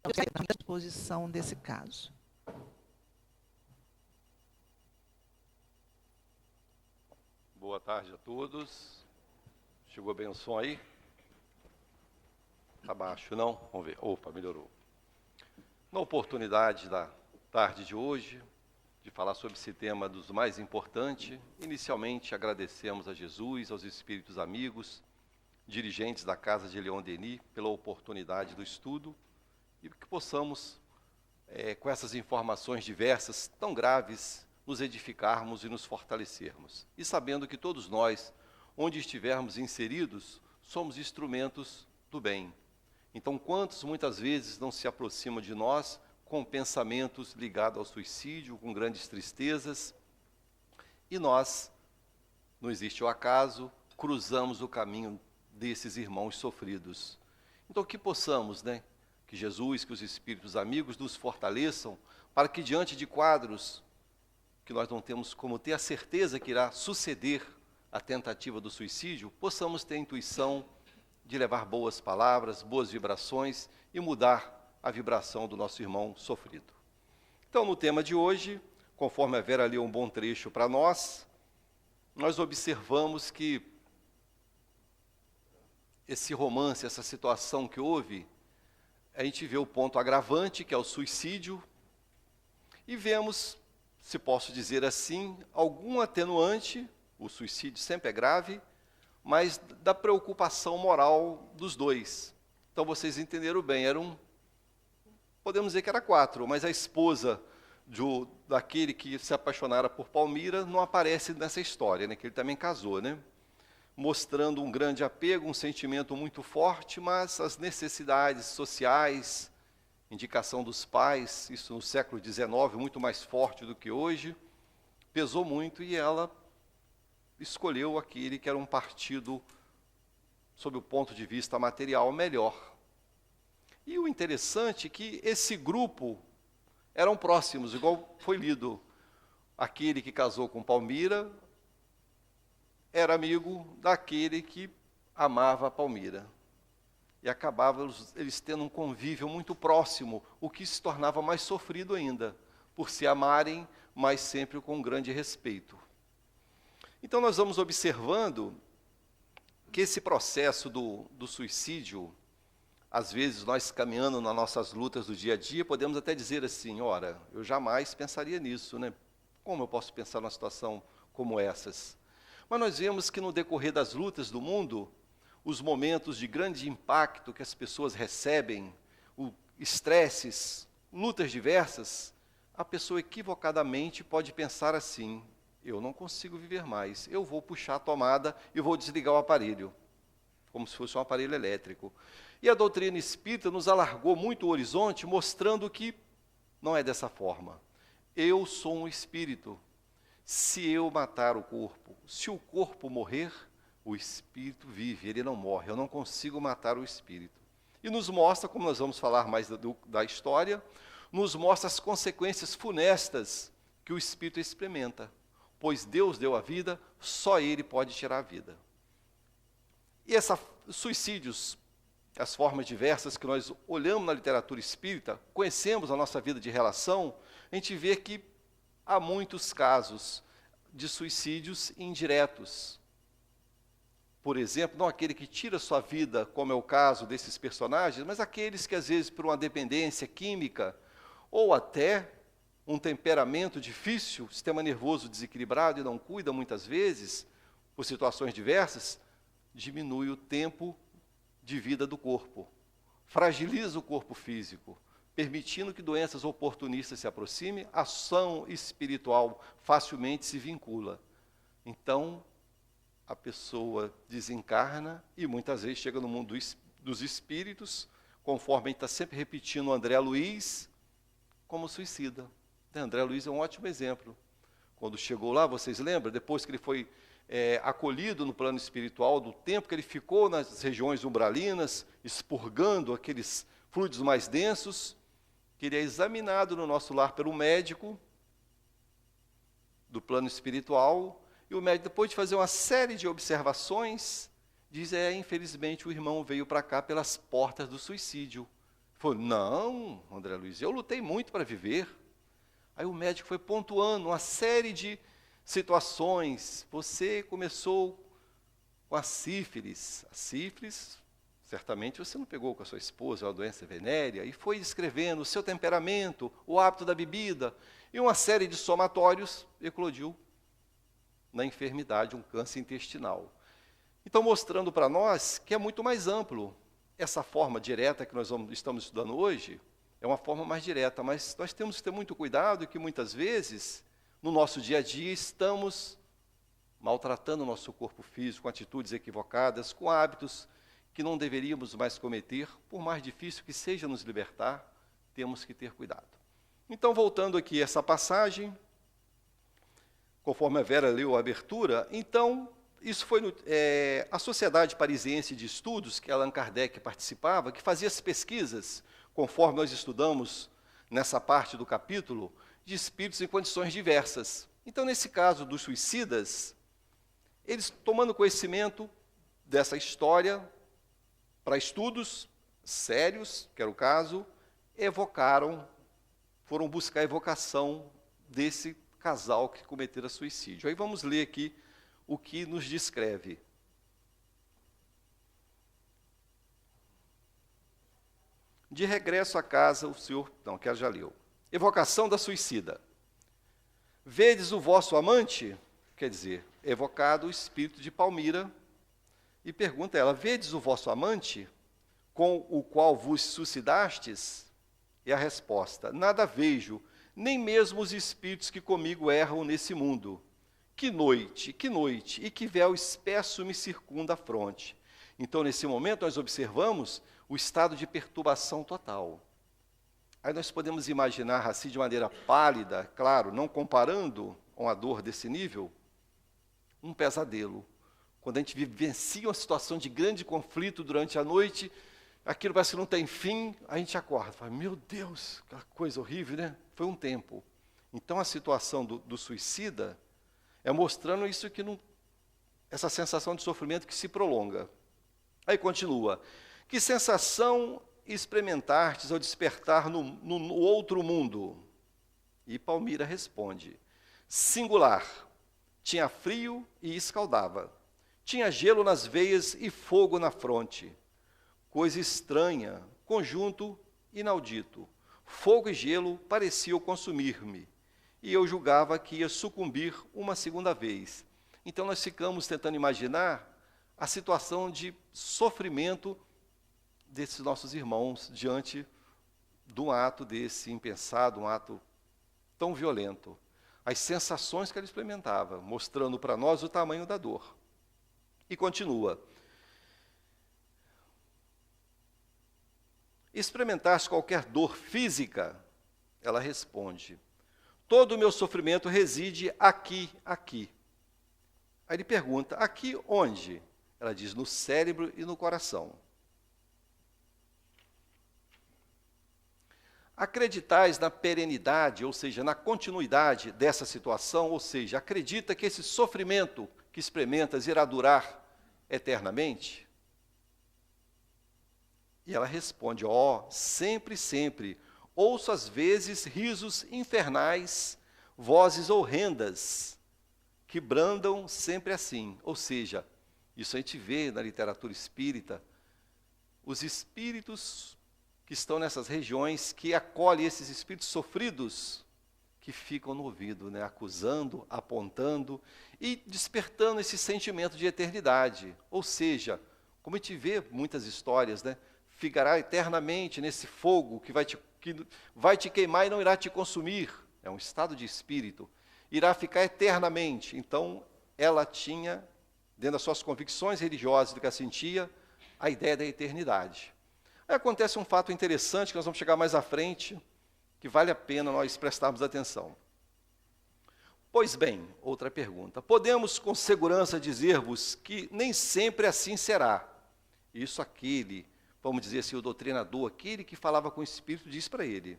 na disposição desse caso. Boa tarde a todos. Chegou bem o som aí? Tá baixo, não? Vamos ver. Opa, melhorou. Na oportunidade da tarde de hoje, de falar sobre esse tema dos mais importantes, inicialmente agradecemos a Jesus, aos espíritos amigos, dirigentes da Casa de Leon Denis, pela oportunidade do estudo e que possamos, com essas informações diversas, tão graves, nos edificarmos e nos fortalecermos. E sabendo que todos nós, onde estivermos inseridos, somos instrumentos do bem. Então, quantos muitas vezes não se aproximam de nós com pensamentos ligados ao suicídio, com grandes tristezas, e nós, não existe o acaso, cruzamos o caminho desses irmãos sofridos. Então, que possamos, que Jesus, que os espíritos amigos nos fortaleçam, para que diante de quadros que nós não temos como ter a certeza que irá suceder a tentativa do suicídio, possamos ter a intuição de levar boas palavras, boas vibrações e mudar a vibração do nosso irmão sofrido. Então, no tema de hoje, conforme a Vera leu um bom trecho para nós observamos que esse romance, essa situação que houve, a gente vê o ponto agravante, que é o suicídio, e vemos, se posso dizer assim, algum atenuante, o suicídio sempre é grave, mas da preocupação moral dos dois. Então vocês entenderam bem, podemos dizer que era 4, mas a esposa daquele que se apaixonara por Palmira não aparece nessa história, que ele também casou, mostrando um grande apego, um sentimento muito forte, mas as necessidades sociais, indicação dos pais, isso no século XIX, muito mais forte do que hoje, pesou muito e ela escolheu aquele que era um partido, sob o ponto de vista material, melhor. E o interessante é que esse grupo eram próximos, igual foi lido. Aquele que casou com Palmira era amigo daquele que amava Palmira. E acabava eles tendo um convívio muito próximo, o que se tornava mais sofrido ainda, por se amarem, mas sempre com grande respeito. Então nós vamos observando que esse processo do suicídio, às vezes nós caminhando nas nossas lutas do dia a dia, podemos até dizer assim, ora, eu jamais pensaria nisso, Como eu posso pensar numa situação como essas? Mas nós vemos que no decorrer das lutas do mundo, os momentos de grande impacto que as pessoas recebem, estresses, lutas diversas, a pessoa equivocadamente pode pensar assim, eu não consigo viver mais, eu vou puxar a tomada e vou desligar o aparelho, como se fosse um aparelho elétrico. E a doutrina espírita nos alargou muito o horizonte, mostrando que não é dessa forma. Eu sou um espírito. Se eu matar o corpo, se o corpo morrer, o espírito vive, ele não morre, eu não consigo matar o espírito. E nos mostra, como nós vamos falar mais da história, nos mostra as consequências funestas que o espírito experimenta. Pois Deus deu a vida, só Ele pode tirar a vida. E esses suicídios, as formas diversas que nós olhamos na literatura espírita, conhecemos a nossa vida de relação, a gente vê que há muitos casos de suicídios indiretos. Por exemplo, não aquele que tira sua vida, como é o caso desses personagens, mas aqueles que às vezes por uma dependência química, ou até um temperamento difícil, sistema nervoso desequilibrado e não cuida muitas vezes, por situações diversas, diminui o tempo de vida do corpo, fragiliza o corpo físico, permitindo que doenças oportunistas se aproximem, a ação espiritual facilmente se vincula. Então, a pessoa desencarna e muitas vezes chega no mundo dos espíritos, conforme a gente está sempre repetindo o André Luiz, como suicida. André Luiz é um ótimo exemplo. Quando chegou lá, vocês lembram? Depois que ele foi acolhido no plano espiritual, do tempo que ele ficou nas regiões umbralinas, expurgando aqueles fluidos mais densos, que ele é examinado no nosso lar pelo médico do plano espiritual, e o médico, depois de fazer uma série de observações, diz, infelizmente o irmão veio para cá pelas portas do suicídio. Falou, não, André Luiz, eu lutei muito para viver. Aí o médico foi pontuando uma série de situações. Você começou com a sífilis. A sífilis, certamente você não pegou com a sua esposa, é uma doença venérea, e foi descrevendo o seu temperamento, o hábito da bebida, e uma série de somatórios eclodiu na enfermidade, um câncer intestinal. Então, mostrando para nós que é muito mais amplo. Essa forma direta que nós estamos estudando hoje é uma forma mais direta, mas nós temos que ter muito cuidado que muitas vezes, no nosso dia a dia, estamos maltratando o nosso corpo físico com atitudes equivocadas, com hábitos que não deveríamos mais cometer, por mais difícil que seja nos libertar, temos que ter cuidado. Então, voltando aqui a essa passagem, conforme a Vera leu a abertura, então, isso foi a Sociedade Parisiense de Estudos, que Allan Kardec participava, que fazia as pesquisas, conforme nós estudamos nessa parte do capítulo, de espíritos em condições diversas. Então, nesse caso dos suicidas, eles, tomando conhecimento dessa história, para estudos sérios, que era o caso, foram buscar a evocação desse casal que cometera suicídio. Aí vamos ler aqui o que nos descreve. De regresso à casa, o senhor... Não, que ela já leu. Evocação da suicida. Vedes o vosso amante? Quer dizer, evocado o espírito de Palmira, e pergunta a ela, vedes o vosso amante, com o qual vos suicidastes? E a resposta, nada vejo, nem mesmo os espíritos que comigo erram nesse mundo. Que noite, e que véu espesso me circunda a fronte. Então, nesse momento, nós observamos o estado de perturbação total. Aí nós podemos imaginar, assim, de maneira pálida, claro, não comparando com a dor desse nível, um pesadelo. Quando a gente vivencia uma situação de grande conflito durante a noite, aquilo parece que não tem fim, a gente acorda, fala, meu Deus, aquela coisa horrível, né? Foi um tempo. Então, a situação do suicida é mostrando isso que não, essa sensação de sofrimento que se prolonga. Aí continua. Que sensação experimentastes ao despertar no outro mundo? E Palmira responde. Singular. Tinha frio e escaldava. Tinha gelo nas veias e fogo na fronte. Coisa estranha, conjunto inaudito. Fogo e gelo pareciam consumir-me. E eu julgava que ia sucumbir uma segunda vez. Então, nós ficamos tentando imaginar a situação de sofrimento desses nossos irmãos diante de um ato desse impensado, um ato tão violento. As sensações que ele experimentava, mostrando para nós o tamanho da dor. E continua. Experimentaste qualquer dor física? Ela responde. Todo o meu sofrimento reside aqui. Aí ele pergunta, aqui onde? Ela diz, no cérebro e no coração. Acreditais na perenidade, ou seja, na continuidade dessa situação, ou seja, acredita que esse sofrimento que experimentas irá durar eternamente? E ela responde, sempre, sempre. Ouço às vezes risos infernais, vozes horrendas, que brandam sempre assim. Ou seja, isso a gente vê na literatura espírita, os espíritos que estão nessas regiões, que acolhem esses espíritos sofridos, que ficam no ouvido, né, acusando, apontando e despertando esse sentimento de eternidade. Ou seja, como a gente vê muitas histórias, né, ficará eternamente nesse fogo que vai te queimar e não irá te consumir. É um estado de espírito. Irá ficar eternamente. Então, ela tinha, dentro das suas convicções religiosas do que ela sentia, a ideia da eternidade. Aí acontece um fato interessante, que nós vamos chegar mais à frente, que vale a pena nós prestarmos atenção. Pois bem, outra pergunta. Podemos com segurança dizer-vos que nem sempre assim será. Isso aquele, vamos dizer assim, o doutrinador, aquele que falava com o Espírito, diz para ele.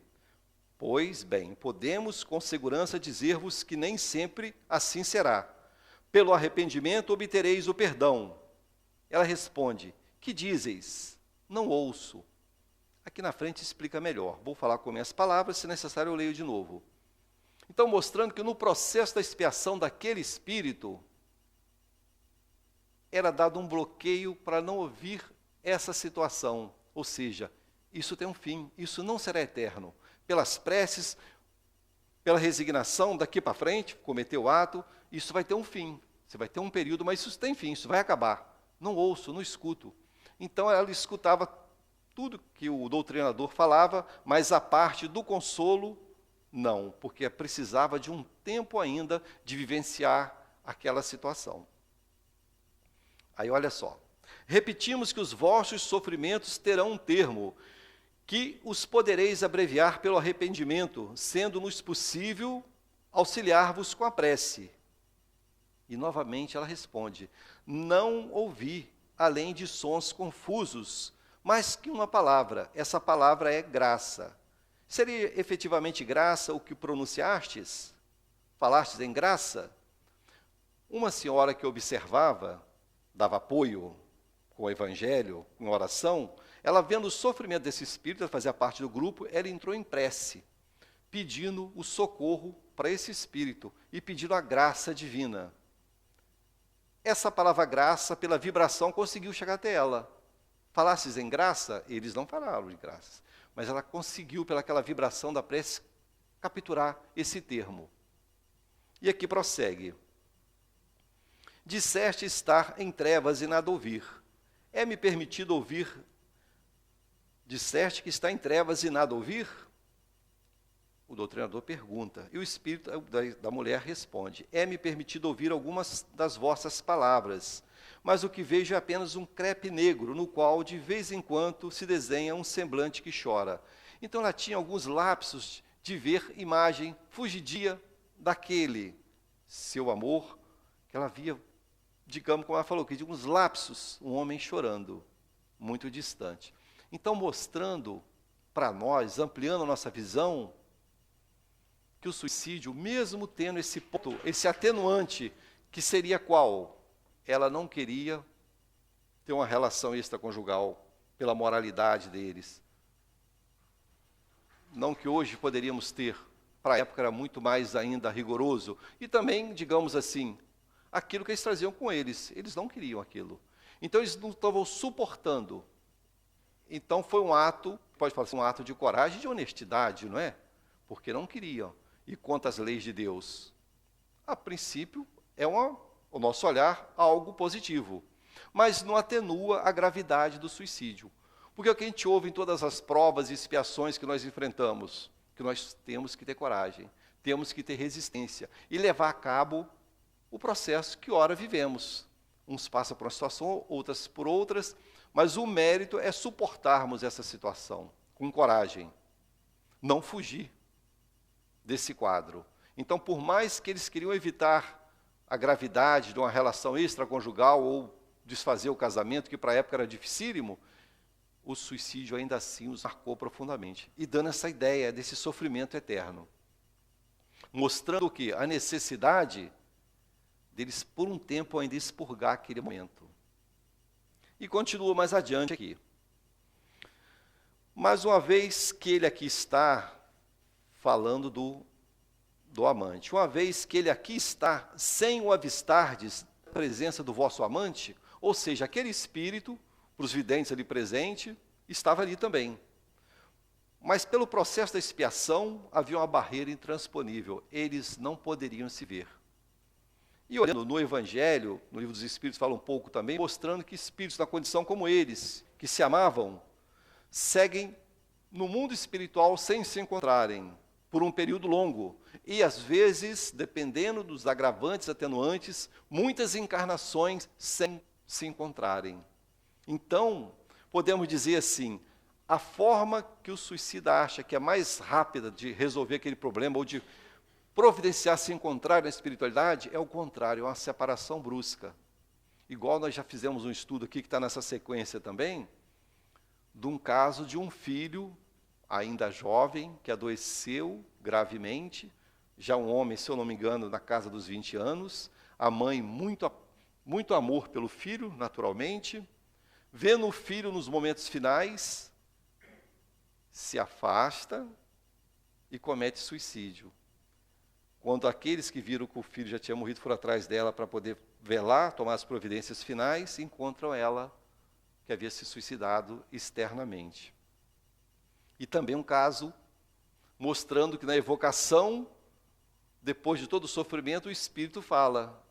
Pois bem, podemos com segurança dizer-vos que nem sempre assim será. Pelo arrependimento obtereis o perdão. Ela responde, que dizeis? Não ouço. Aqui na frente explica melhor. Vou falar com minhas palavras, se necessário eu leio de novo. Então, mostrando que no processo da expiação daquele espírito, era dado um bloqueio para não ouvir essa situação. Ou seja, isso tem um fim, isso não será eterno. Pelas preces, pela resignação, daqui para frente, cometer o ato, isso vai ter um fim. Você vai ter um período, mas isso tem fim, isso vai acabar. Não ouço, não escuto. Então ela escutava tudo que o doutrinador falava, mas a parte do consolo, não, porque precisava de um tempo ainda de vivenciar aquela situação. Aí olha só. Repetimos que os vossos sofrimentos terão um termo, que os podereis abreviar pelo arrependimento, sendo-nos possível auxiliar-vos com a prece. E novamente ela responde: não ouvi, além de sons confusos, mais que uma palavra. Essa palavra é graça. Seria efetivamente graça o que pronunciastes? Falastes em graça? Uma senhora que observava, dava apoio com o evangelho, com a oração, ela vendo o sofrimento desse espírito, ela fazia parte do grupo, ela entrou em prece, pedindo o socorro para esse espírito e pedindo a graça divina. Essa palavra graça, pela vibração, conseguiu chegar até ela. Falasses em graça? Eles não falaram de graça, mas ela conseguiu, pelaquela vibração da prece, capturar esse termo. E aqui prossegue. Disseste estar em trevas e nada ouvir. É-me permitido ouvir? Disseste que está em trevas e nada ouvir? O doutrinador pergunta, e o espírito da mulher responde: é-me permitido ouvir algumas das vossas palavras, mas o que vejo é apenas um crepe negro, no qual de vez em quando se desenha um semblante que chora. Então ela tinha alguns lapsos de ver imagem fugidia daquele seu amor, que ela via, digamos como ela falou, que de uns lapsos, um homem chorando, muito distante. Então mostrando para nós, ampliando a nossa visão, que o suicídio, mesmo tendo esse ponto, esse atenuante, que seria qual? Ela não queria ter uma relação extraconjugal, pela moralidade deles. Não que hoje poderíamos ter, para a época era muito mais ainda rigoroso, e também, digamos assim, aquilo que eles traziam com eles não queriam aquilo. Então eles não estavam suportando. Então foi um ato, pode falar assim, um ato de coragem e de honestidade, não é? Porque não queriam. E contra as leis de Deus. A princípio, é o nosso olhar algo positivo, mas não atenua a gravidade do suicídio. Porque é o que a gente ouve em todas as provas e expiações que nós enfrentamos, que nós temos que ter coragem, temos que ter resistência e levar a cabo o processo que ora vivemos. Uns passam por uma situação, outras por outras, mas o mérito é suportarmos essa situação com coragem, não fugir desse quadro. Então, por mais que eles queriam evitar a gravidade de uma relação extraconjugal ou desfazer o casamento, que para a época era dificílimo, o suicídio ainda assim os marcou profundamente, e dando essa ideia desse sofrimento eterno, mostrando que a necessidade deles, por um tempo, ainda expurgar aquele momento. E continua mais adiante aqui. Mas uma vez que ele aqui está falando do amante. Uma vez que ele aqui está, sem o avistardes, a presença do vosso amante, ou seja, aquele espírito, para os videntes ali presente, estava ali também. Mas pelo processo da expiação, havia uma barreira intransponível. Eles não poderiam se ver. E olhando no Evangelho, no Livro dos Espíritos fala um pouco também, mostrando que espíritos na condição como eles, que se amavam, seguem no mundo espiritual sem se encontrarem, por um período longo, e às vezes, dependendo dos agravantes, atenuantes, muitas encarnações sem se encontrarem. Então, podemos dizer assim, a forma que o suicida acha que é mais rápida de resolver aquele problema, ou de providenciar se encontrar na espiritualidade, é o contrário, é uma separação brusca. Igual nós já fizemos um estudo aqui, que está nessa sequência também, de um caso de um filho ainda jovem, que adoeceu gravemente, já um homem, se eu não me engano, na casa dos 20 anos, a mãe muito amor pelo filho, naturalmente, vendo o filho nos momentos finais, se afasta e comete suicídio. Quando aqueles que viram que o filho já tinha morrido foram atrás dela para poder velar, tomar as providências finais, encontram ela que havia se suicidado externamente. E também um caso mostrando que na evocação, depois de todo o sofrimento, o Espírito fala,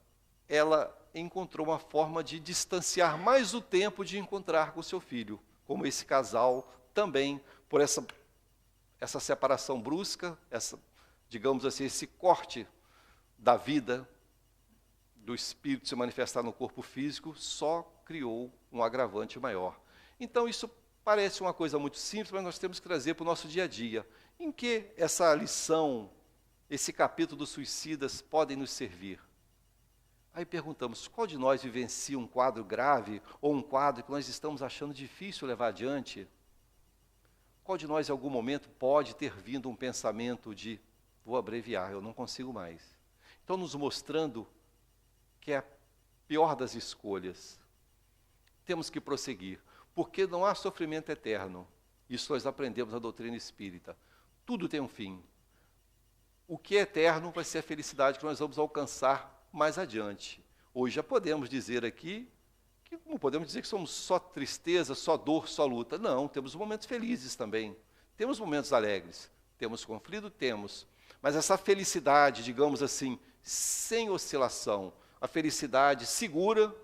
ela encontrou uma forma de distanciar mais o tempo de encontrar com o seu filho, como esse casal também, por essa separação brusca, digamos assim, esse corte da vida, do espírito se manifestar no corpo físico, só criou um agravante maior. Então, isso parece uma coisa muito simples, mas nós temos que trazer para o nosso dia a dia. Em que essa lição, esse capítulo dos suicidas podem nos servir? Aí perguntamos, qual de nós vivencia um quadro grave ou um quadro que nós estamos achando difícil levar adiante? Qual de nós, em algum momento, pode ter vindo um pensamento de, vou abreviar, eu não consigo mais? Então, nos mostrando que é a pior das escolhas. Temos que prosseguir, porque não há sofrimento eterno. Isso nós aprendemos na doutrina espírita. Tudo tem um fim. O que é eterno vai ser a felicidade que nós vamos alcançar mais adiante. Hoje já podemos dizer aqui, que não podemos dizer que somos só tristeza, só dor, só luta. Não, temos momentos felizes também. Temos momentos alegres. Temos conflito? Temos. Mas essa felicidade, digamos assim, sem oscilação, a felicidade segura,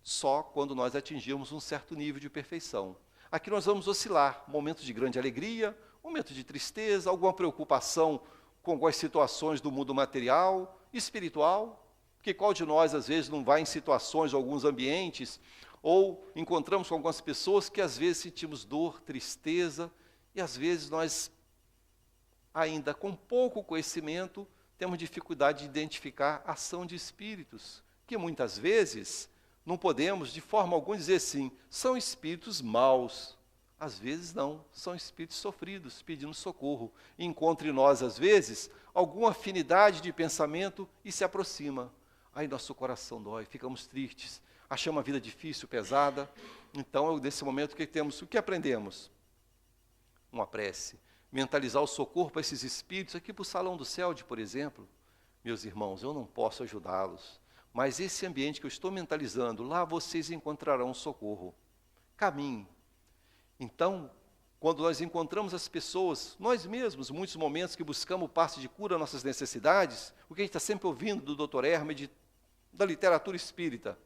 só quando nós atingirmos um certo nível de perfeição. Aqui nós vamos oscilar, momentos de grande alegria, momentos de tristeza, alguma preocupação com algumas situações do mundo material, espiritual, porque qual de nós, às vezes, não vai em situações, alguns ambientes, ou encontramos com algumas pessoas que, às vezes, sentimos dor, tristeza, e, às vezes, nós, ainda com pouco conhecimento, temos dificuldade de identificar a ação de espíritos, que, muitas vezes, não podemos, de forma alguma, dizer assim, são espíritos maus. Às vezes, não, são espíritos sofridos, pedindo socorro. Encontra em nós, às vezes, alguma afinidade de pensamento e se aproxima. Aí nosso coração dói, ficamos tristes, achamos a vida difícil, pesada. Então, nesse momento, o que aprendemos? Uma prece. Mentalizar o socorro para esses espíritos, aqui para o Salão do Céu, por exemplo. Meus irmãos, eu não posso ajudá-los, mas esse ambiente que eu estou mentalizando, lá vocês encontrarão socorro. Caminhe. Então, quando nós encontramos as pessoas, nós mesmos, muitos momentos que buscamos o passe de cura às nossas necessidades, o que a gente está sempre ouvindo do Dr. Hermes, da literatura espírita,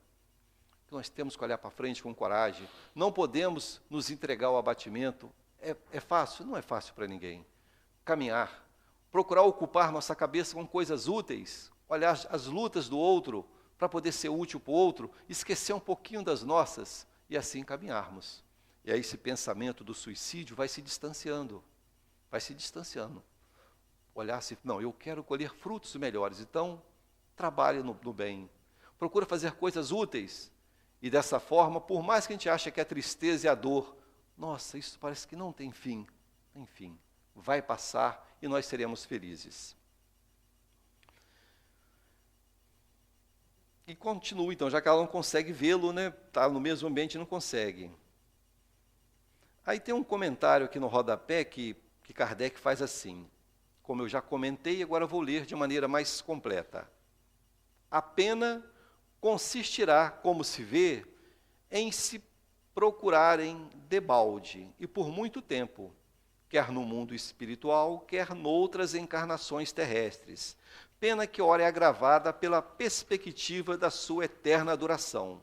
que nós temos que olhar para frente com coragem, não podemos nos entregar ao abatimento. É fácil? Não é fácil para ninguém. Caminhar, procurar ocupar nossa cabeça com coisas úteis, olhar as lutas do outro, para poder ser útil para o outro, esquecer um pouquinho das nossas, e assim caminharmos. E aí esse pensamento do suicídio vai se distanciando. Olhar assim, não, eu quero colher frutos melhores, então trabalhe no bem. Procura fazer coisas úteis. E dessa forma, por mais que a gente ache que a tristeza e a dor, nossa, isso parece que não tem fim. Enfim, vai passar e nós seremos felizes. E continua, então, já que ela não consegue vê-lo, né? Está no mesmo ambiente e não consegue. Aí tem um comentário aqui no rodapé que Kardec faz assim, como eu já comentei, agora vou ler de maneira mais completa. A pena consistirá, como se vê, em se procurarem debalde, e por muito tempo, quer no mundo espiritual, quer noutras encarnações terrestres, pena que ora é agravada pela perspectiva da sua eterna duração.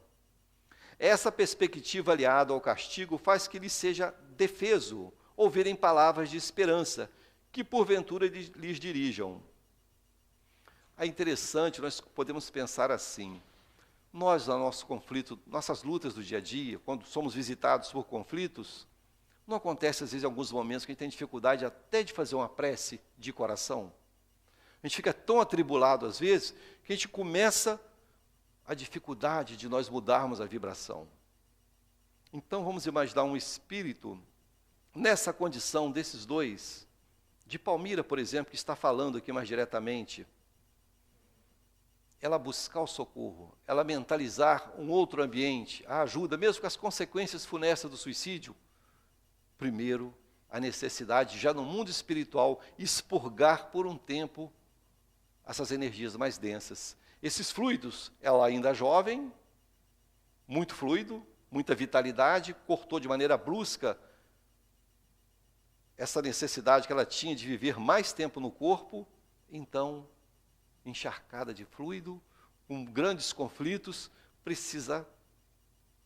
Essa perspectiva aliada ao castigo faz que lhe seja defeso ouvirem palavras de esperança, que porventura lhes dirijam. É interessante, nós podemos pensar assim, nós, no nosso conflito, nossas lutas do dia a dia, quando somos visitados por conflitos, não acontece às vezes em alguns momentos que a gente tem dificuldade até de fazer uma prece de coração? A gente fica tão atribulado às vezes, que a gente começa a dificuldade de nós mudarmos a vibração. Então vamos imaginar um espírito nessa condição desses dois, de Palmira, por exemplo, que está falando aqui mais diretamente, ela buscar o socorro, ela mentalizar um outro ambiente, a ajuda, mesmo com as consequências funestas do suicídio, primeiro a necessidade, já no mundo espiritual, expurgar por um tempo essas energias mais densas. Esses fluidos, ela ainda jovem, muito fluido, muita vitalidade, cortou de maneira brusca essa necessidade que ela tinha de viver mais tempo no corpo, então, encharcada de fluido, com grandes conflitos,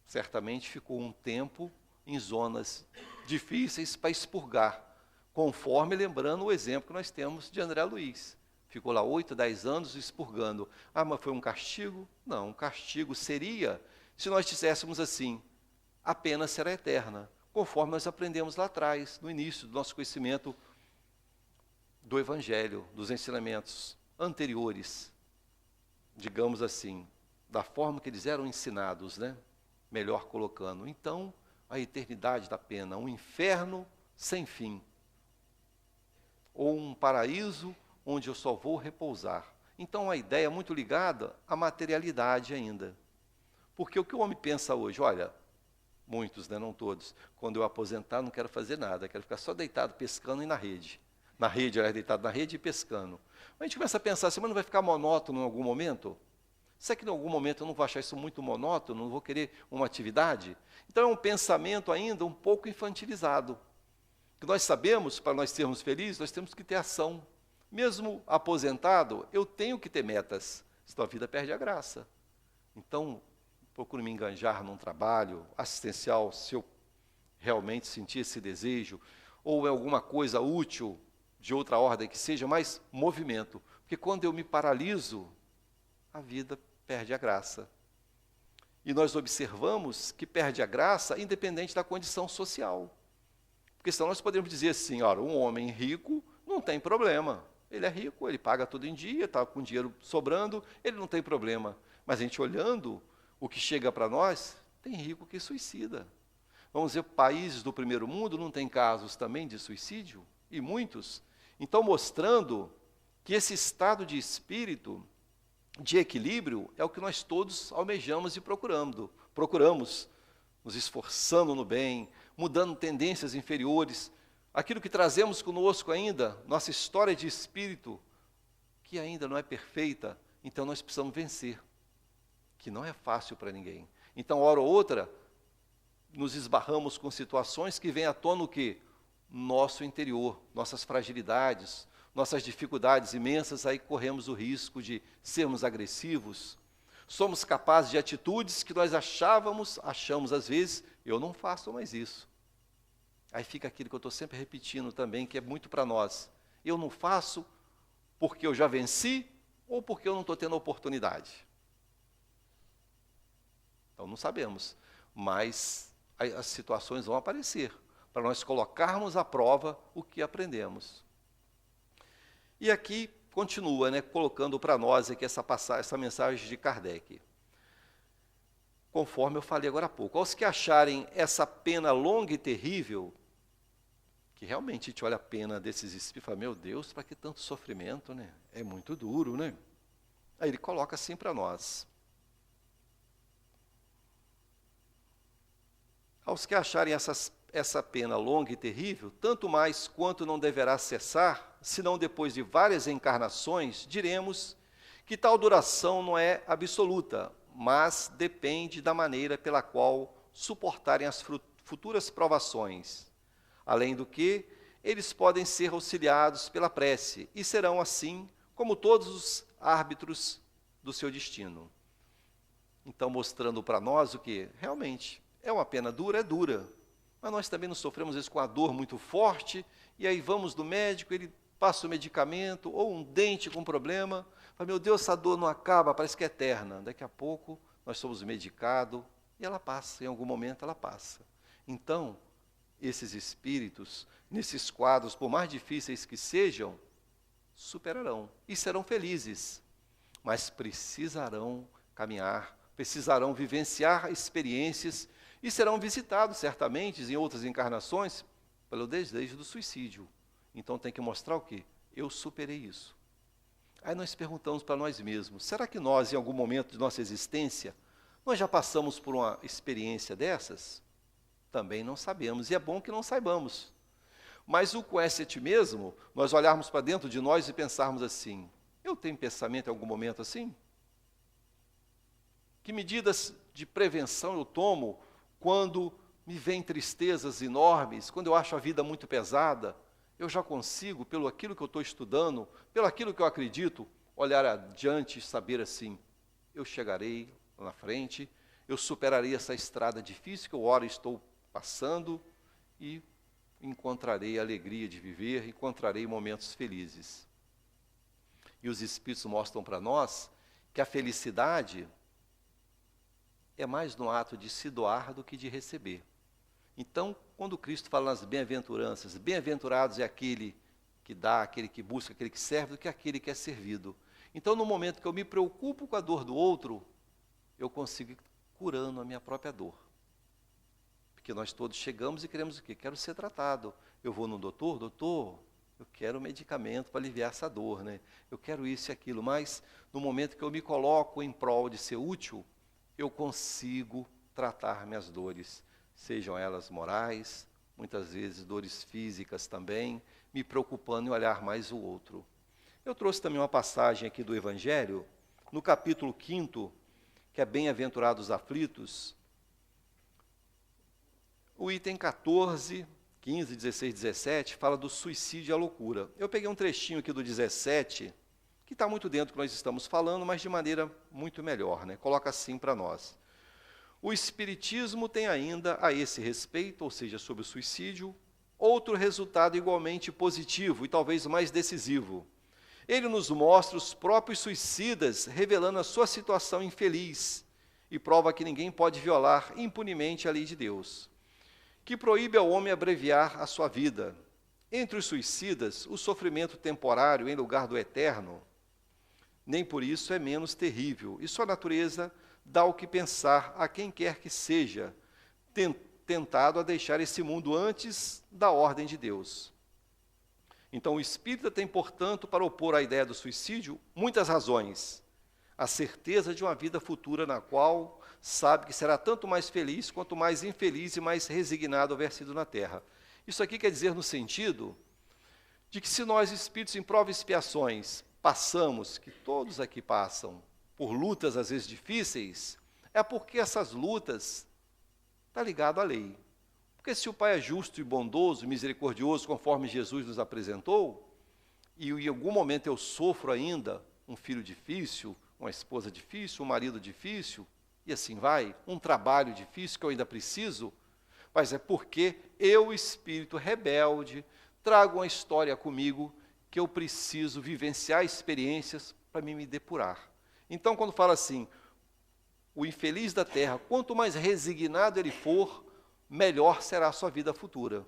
certamente ficou um tempo em zonas difíceis para expurgar, conforme lembrando o exemplo que nós temos de André Luiz. Ficou lá 8, 10 anos expurgando. Ah, mas foi um castigo? Não, um castigo seria se nós disséssemos assim, a pena será eterna, conforme nós aprendemos lá atrás, no início do nosso conhecimento do Evangelho, dos ensinamentos anteriores, digamos assim, da forma que eles eram ensinados, né? Melhor colocando. Então, a eternidade da pena, um inferno sem fim, ou um paraíso onde eu só vou repousar. Então, a ideia é muito ligada à materialidade ainda. Porque o que o homem pensa hoje, olha, muitos, né, não todos, quando eu aposentar não quero fazer nada, quero ficar só deitado pescando e na rede. Na rede, deitado na rede e pescando. A gente começa a pensar assim, mas não vai ficar monótono em algum momento? Será que em algum momento eu não vou achar isso muito monótono, não vou querer uma atividade? Então é um pensamento ainda um pouco infantilizado. Que nós sabemos, para nós sermos felizes, nós temos que ter ação. Mesmo aposentado, eu tenho que ter metas, senão a vida perde a graça. Então, procuro me enganjar num trabalho assistencial, se eu realmente sentir esse desejo, ou em alguma coisa útil, de outra ordem, que seja mais movimento. Porque quando eu me paraliso, a vida perde a graça. E nós observamos que perde a graça independente da condição social. Porque senão nós podemos dizer assim, olha, um homem rico não tem problema. Ele é rico, ele paga tudo em dia, está com dinheiro sobrando, ele não tem problema. Mas a gente olhando o que chega para nós, tem rico que suicida. Vamos dizer, países do primeiro mundo não tem casos também de suicídio? E muitos. Então, mostrando que esse estado de espírito, de equilíbrio, é o que nós todos almejamos e procuramos, nos esforçando no bem, mudando tendências inferiores, aquilo que trazemos conosco ainda, nossa história de espírito, que ainda não é perfeita, então nós precisamos vencer, que não é fácil para ninguém. Então, hora ou outra, nos esbarramos com situações que vêm à tona o quê? Nosso interior, nossas fragilidades, nossas dificuldades imensas, aí corremos o risco de sermos agressivos. Somos capazes de atitudes que nós achamos às vezes, eu não faço mais isso. Aí fica aquilo que eu estou sempre repetindo também, que é muito para nós. Eu não faço porque eu já venci ou porque eu não estou tendo oportunidade. Então não sabemos, mas as situações vão aparecer, para nós colocarmos à prova o que aprendemos. E aqui continua, né, colocando para nós aqui essa mensagem de Kardec. Conforme eu falei agora há pouco, aos que acharem essa pena longa e terrível, que realmente a gente olha a pena desses espíritos e fala, meu Deus, para que tanto sofrimento, né? É muito duro, né? Aí ele coloca assim para nós. Aos que acharem essa pena longa e terrível, tanto mais quanto não deverá cessar, senão depois de várias encarnações, diremos que tal duração não é absoluta, mas depende da maneira pela qual suportarem as futuras provações. Além do que, eles podem ser auxiliados pela prece, e serão assim como todos os árbitros do seu destino. Então, mostrando para nós o que realmente é uma pena dura, é dura. Mas nós também nos sofremos, às vezes, com a dor muito forte, e aí vamos no médico, ele passa o medicamento, ou um dente com problema, fala, meu Deus, essa dor não acaba, parece que é eterna. Daqui a pouco, nós somos medicados, e ela passa, em algum momento ela passa. Então, esses espíritos, nesses quadros, por mais difíceis que sejam, superarão, e serão felizes, mas precisarão caminhar, precisarão vivenciar experiências, e serão visitados, certamente, em outras encarnações, pelo desejo do suicídio. Então tem que mostrar o quê? Eu superei isso. Aí nós perguntamos para nós mesmos, será que nós, em algum momento de nossa existência, nós já passamos por uma experiência dessas? Também não sabemos, e é bom que não saibamos. Mas o conhece a ti mesmo, nós olharmos para dentro de nós e pensarmos assim, eu tenho pensamento em algum momento assim? Que medidas de prevenção eu tomo quando me vêm tristezas enormes, quando eu acho a vida muito pesada? Eu já consigo, pelo aquilo que eu estou estudando, pelo aquilo que eu acredito, olhar adiante e saber assim, eu chegarei lá na frente, eu superarei essa estrada difícil que eu ora estou passando e encontrarei a alegria de viver, encontrarei momentos felizes. E os Espíritos mostram para nós que a felicidade é mais no ato de se doar do que de receber. Então, quando Cristo fala nas bem-aventuranças, bem-aventurados é aquele que dá, aquele que busca, aquele que serve, do que aquele que é servido. Então, no momento que eu me preocupo com a dor do outro, eu consigo ir curando a minha própria dor. Porque nós todos chegamos e queremos o quê? Quero ser tratado. Eu vou no doutor, eu quero um medicamento para aliviar essa dor, né? Eu quero isso e aquilo, mas no momento que eu me coloco em prol de ser útil, eu consigo tratar minhas dores, sejam elas morais, muitas vezes dores físicas também, me preocupando em olhar mais o outro. Eu trouxe também uma passagem aqui do Evangelho, no capítulo 5º, que é Bem-aventurados aflitos, o item 14, 15, 16, 17, fala do suicídio e a loucura. Eu peguei um trechinho aqui do 17, que está muito dentro do que nós estamos falando, mas de maneira muito melhor, né? Coloca assim para nós. O Espiritismo tem ainda a esse respeito, ou seja, sobre o suicídio, outro resultado igualmente positivo e talvez mais decisivo. Ele nos mostra os próprios suicidas revelando a sua situação infeliz e prova que ninguém pode violar impunemente a lei de Deus, que proíbe ao homem abreviar a sua vida. Entre os suicidas, o sofrimento temporário em lugar do eterno, nem por isso é menos terrível, e sua natureza dá o que pensar a quem quer que seja, tentado a deixar esse mundo antes da ordem de Deus. Então, o espírita tem, portanto, para opor à ideia do suicídio, muitas razões. A certeza de uma vida futura na qual sabe que será tanto mais feliz quanto mais infeliz e mais resignado haver sido na terra. Isso aqui quer dizer no sentido de que se nós, espíritos em provas e expiações, passamos, que todos aqui passam, por lutas às vezes difíceis, é porque essas lutas estão ligadas à lei. Porque se o Pai é justo e bondoso, misericordioso, conforme Jesus nos apresentou, e em algum momento eu sofro ainda um filho difícil, uma esposa difícil, um marido difícil, e assim vai, um trabalho difícil que eu ainda preciso, mas é porque eu, espírito rebelde, trago uma história comigo que eu preciso vivenciar experiências para me depurar. Então, quando fala assim, o infeliz da terra, quanto mais resignado ele for, melhor será a sua vida futura.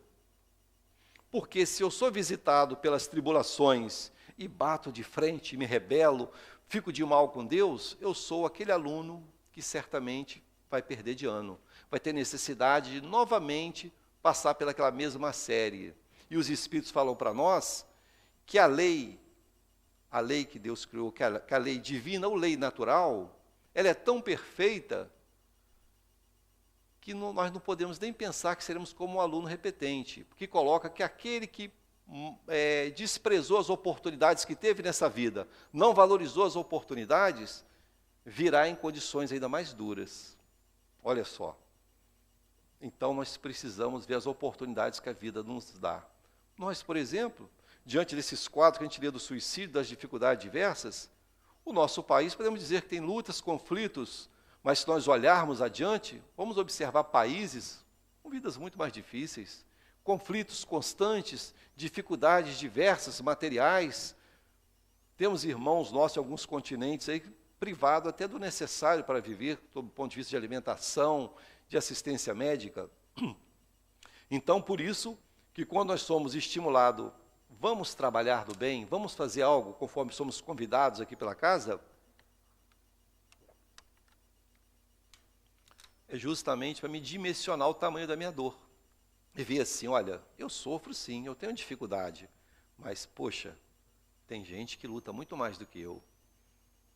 Porque se eu sou visitado pelas tribulações e bato de frente, me rebelo, fico de mal com Deus, eu sou aquele aluno que certamente vai perder de ano, vai ter necessidade de novamente passar pelaquela mesma série. E os Espíritos falam para nós que a lei que Deus criou, que a lei divina ou lei natural, ela é tão perfeita que nós não podemos nem pensar que seremos como um aluno repetente, porque coloca que aquele que desprezou as oportunidades que teve nessa vida, não valorizou as oportunidades, virá em condições ainda mais duras. Olha só. Então, nós precisamos ver as oportunidades que a vida nos dá. Nós, por exemplo, diante desses quadros que a gente vê do suicídio, das dificuldades diversas, o nosso país, podemos dizer que tem lutas, conflitos, mas se nós olharmos adiante, vamos observar países com vidas muito mais difíceis, conflitos constantes, dificuldades diversas, materiais. Temos irmãos nossos em alguns continentes aí, privado até do necessário para viver, do ponto de vista de alimentação, de assistência médica. Então, por isso, que quando nós somos estimulados, vamos trabalhar do bem, vamos fazer algo, conforme somos convidados aqui pela casa, é justamente para me dimensionar o tamanho da minha dor. E ver assim, olha, eu sofro sim, eu tenho dificuldade, mas, poxa, tem gente que luta muito mais do que eu.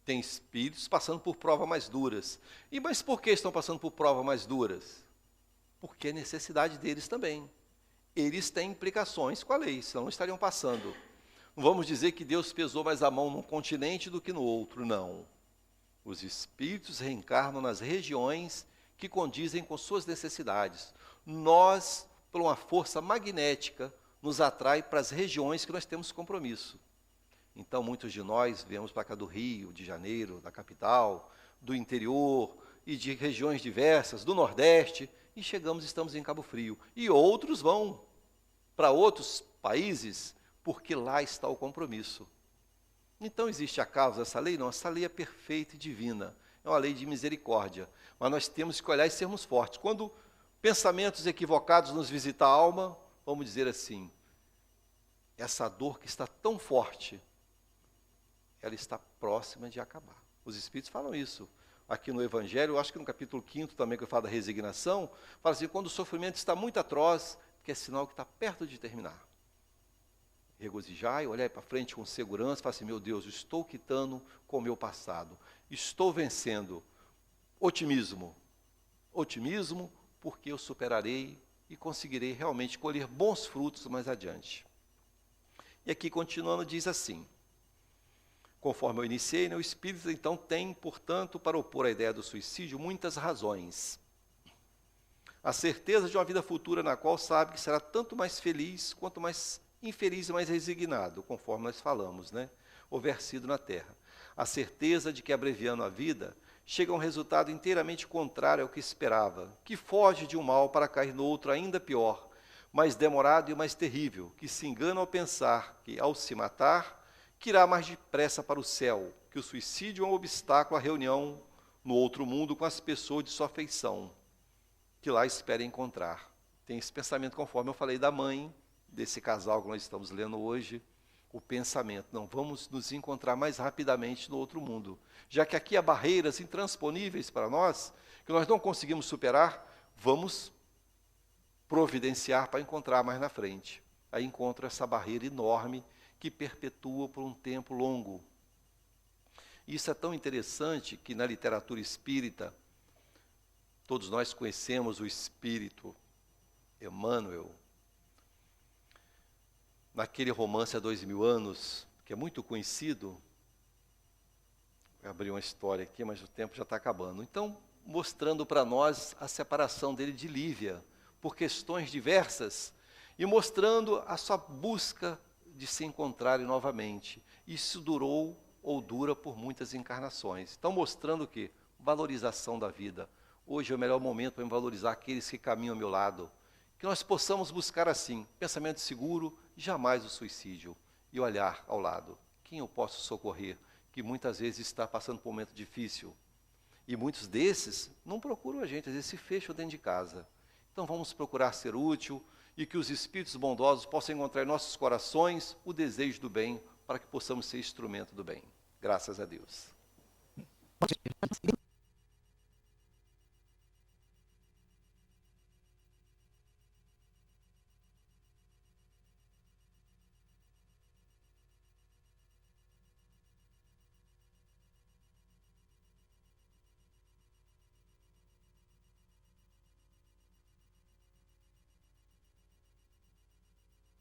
Tem espíritos passando por provas mais duras. Mas por que estão passando por provas mais duras? Porque é necessidade deles também. eles têm implicações com a lei, senão não estariam passando. Não vamos dizer que Deus pesou mais a mão num continente do que no outro, não. Os espíritos reencarnam nas regiões que condizem com suas necessidades. Nós, por uma força magnética, nos atrai para as regiões que nós temos compromisso. Então, muitos de nós viemos para cá do Rio, de Janeiro, da capital, do interior e de regiões diversas, do Nordeste, e estamos em Cabo Frio. E outros vão para outros países, porque lá está o compromisso. Então, existe acaso dessa lei? Não, essa lei é perfeita e divina. É uma lei de misericórdia. Mas nós temos que olhar e sermos fortes. Quando pensamentos equivocados nos visitam a alma, vamos dizer assim, essa dor que está tão forte, ela está próxima de acabar. Os Espíritos falam isso. Aqui no Evangelho, eu acho que no capítulo 5 também, que eu falo da resignação, fala assim, quando o sofrimento está muito atroz, que é sinal que está perto de terminar. Regozijai, olhai para frente com segurança, fala assim, meu Deus, estou quitando com o meu passado. Estou vencendo. Otimismo. Otimismo, porque eu superarei e conseguirei realmente colher bons frutos mais adiante. E aqui, continuando, diz assim, conforme eu iniciei, o Espírito, então, tem, portanto, para opor a ideia do suicídio, muitas razões. A certeza de uma vida futura na qual sabe que será tanto mais feliz, quanto mais infeliz e mais resignado, conforme nós falamos, houver sido na terra. A certeza de que, abreviando a vida, chega a um resultado inteiramente contrário ao que esperava, que foge de um mal para cair no outro ainda pior, mais demorado e mais terrível, que se engana ao pensar que, ao se matar, que irá mais depressa para o céu, que o suicídio é um obstáculo à reunião no outro mundo com as pessoas de sua afeição, que lá espera encontrar. Tem esse pensamento, conforme eu falei da mãe, desse casal que nós estamos lendo hoje, o pensamento, não, vamos nos encontrar mais rapidamente no outro mundo, já que aqui há barreiras intransponíveis para nós, que nós não conseguimos superar, vamos providenciar para encontrar mais na frente. Aí encontra essa barreira enorme que perpetua por um tempo longo. Isso é tão interessante que na literatura espírita, todos nós conhecemos o espírito Emmanuel, naquele romance Há 2000 anos, que é muito conhecido, vou abrir uma história aqui, mas o tempo já está acabando. Então, mostrando para nós a separação dele de Lívia, por questões diversas, e mostrando a sua busca de se encontrarem novamente. Isso durou ou dura por muitas encarnações. Então, mostrando o quê? Valorização da vida. Hoje é o melhor momento para valorizar aqueles que caminham ao meu lado. Que nós possamos buscar assim, pensamento seguro, jamais o suicídio. E olhar ao lado, quem eu posso socorrer, que muitas vezes está passando por um momento difícil. E muitos desses não procuram a gente, às vezes se fecham dentro de casa. Então vamos procurar ser útil e que os espíritos bondosos possam encontrar em nossos corações o desejo do bem, para que possamos ser instrumento do bem. Graças a Deus.